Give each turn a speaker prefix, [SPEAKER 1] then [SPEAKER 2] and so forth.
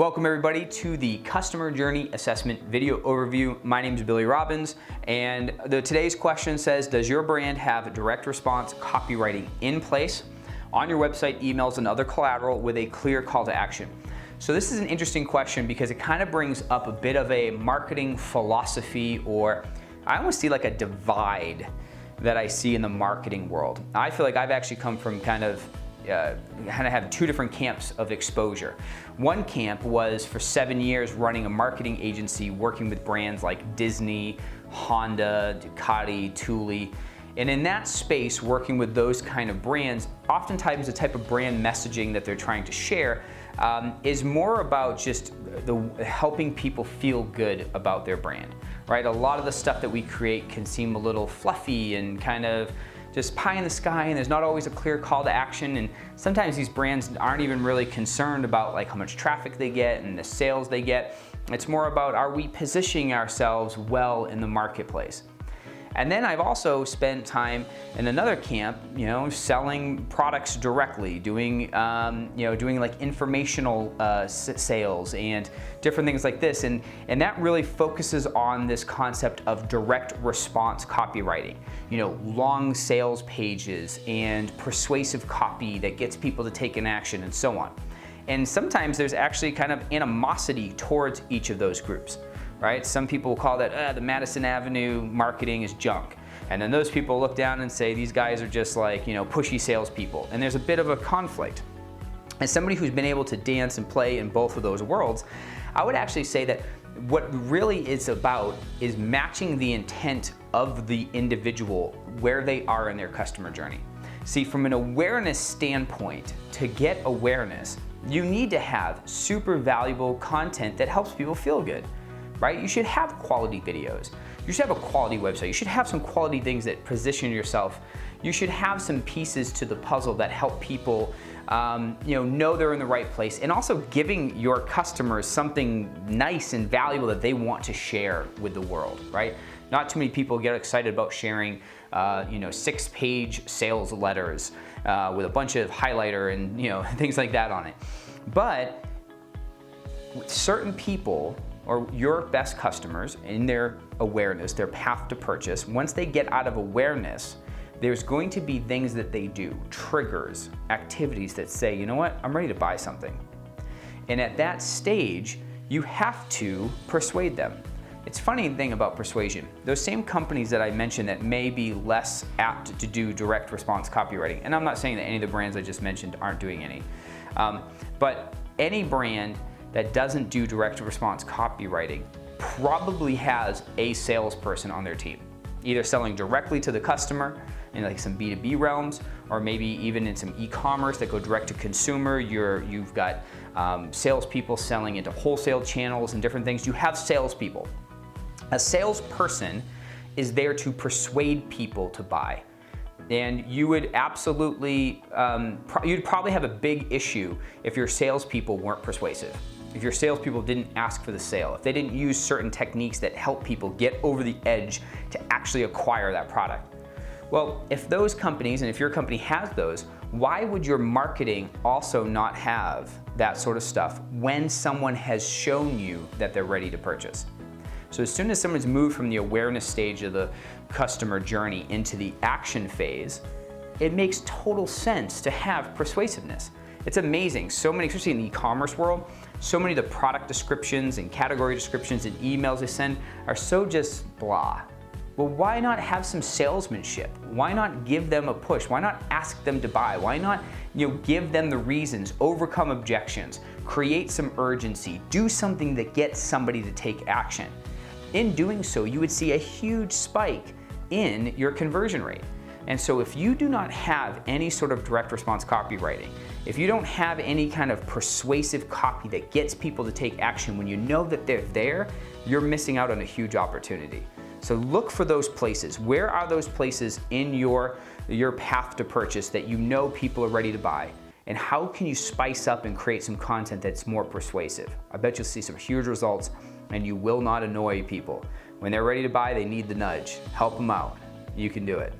[SPEAKER 1] Welcome everybody to the Customer Journey Assessment video overview. My name is Billy Robbins, and today's question says, does your brand have direct response copywriting in place on your website, emails, and other collateral with a clear call to action? So this is an interesting question because it kind of brings up a bit of a marketing philosophy, or I almost see like a divide that I see in the marketing world. I feel like I've actually come from kind of have two different camps of exposure. One camp was for 7 years running a marketing agency working with brands like Disney, Honda, Ducati, Thule. And in that space, working with those kind of brands, oftentimes the type of brand messaging that they're trying to share is more about just helping people feel good about their brand, right? A lot of the stuff that we create can seem a little fluffy and kind of just pie in the sky, and there's not always a clear call to action, and sometimes these brands aren't even really concerned about like how much traffic they get and the sales they get. It's more about, are we positioning ourselves well in the marketplace? And then I've also spent time in another camp, selling products directly, doing like informational sales and different things like this. And that really focuses on this concept of direct response copywriting. Long sales pages and persuasive copy that gets people to take an action and so on. And sometimes there's actually kind of animosity towards each of those groups. Right? Some people will call that the Madison Avenue marketing is junk. And then those people look down and say these guys are just like, pushy salespeople. And there's a bit of a conflict. As somebody who's been able to dance and play in both of those worlds, I would actually say that what really it's about is matching the intent of the individual where they are in their customer journey. See, from an awareness standpoint, to get awareness, you need to have super valuable content that helps people feel good. Right? You should have quality videos. You should have a quality website. You should have some quality things that position yourself. You should have some pieces to the puzzle that help people know they're in the right place, and also giving your customers something nice and valuable that they want to share with the world, right? Not too many people get excited about sharing 6-page sales letters with a bunch of highlighter and things like that on it. But certain people, or your best customers, in their awareness, their path to purchase, once they get out of awareness, there's going to be things that they do, triggers, activities that say, you know what, I'm ready to buy something. And at that stage, you have to persuade them. It's a funny thing about persuasion. Those same companies that I mentioned that may be less apt to do direct response copywriting, and I'm not saying that any of the brands I just mentioned aren't doing any, but any brand that doesn't do direct response copywriting probably has a salesperson on their team, either selling directly to the customer in like some B2B realms, or maybe even in some e-commerce that go direct to consumer. You've got salespeople selling into wholesale channels and different things. You have salespeople. A salesperson is there to persuade people to buy. And you would absolutely, you'd probably have a big issue if your salespeople weren't persuasive. If your salespeople didn't ask for the sale, if they didn't use certain techniques that help people get over the edge to actually acquire that product. Well, if those companies, and if your company has those, why would your marketing also not have that sort of stuff when someone has shown you that they're ready to purchase? So as soon as someone's moved from the awareness stage of the customer journey into the action phase, it makes total sense to have persuasiveness. It's amazing. So many, especially in the e-commerce world, so many of the product descriptions and category descriptions and emails they send are so just blah. Well, why not have some salesmanship? Why not give them a push? Why not ask them to buy? Why not give them the reasons, overcome objections, create some urgency, do something that gets somebody to take action? In doing so, you would see a huge spike in your conversion rate. And so if you do not have any sort of direct response copywriting, if you don't have any kind of persuasive copy that gets people to take action when you know that they're there, you're missing out on a huge opportunity. So look for those places. Where are those places in your path to purchase that you know people are ready to buy? And how can you spice up and create some content that's more persuasive? I bet you'll see some huge results, and you will not annoy people. When they're ready to buy, they need the nudge. Help them out. You can do it.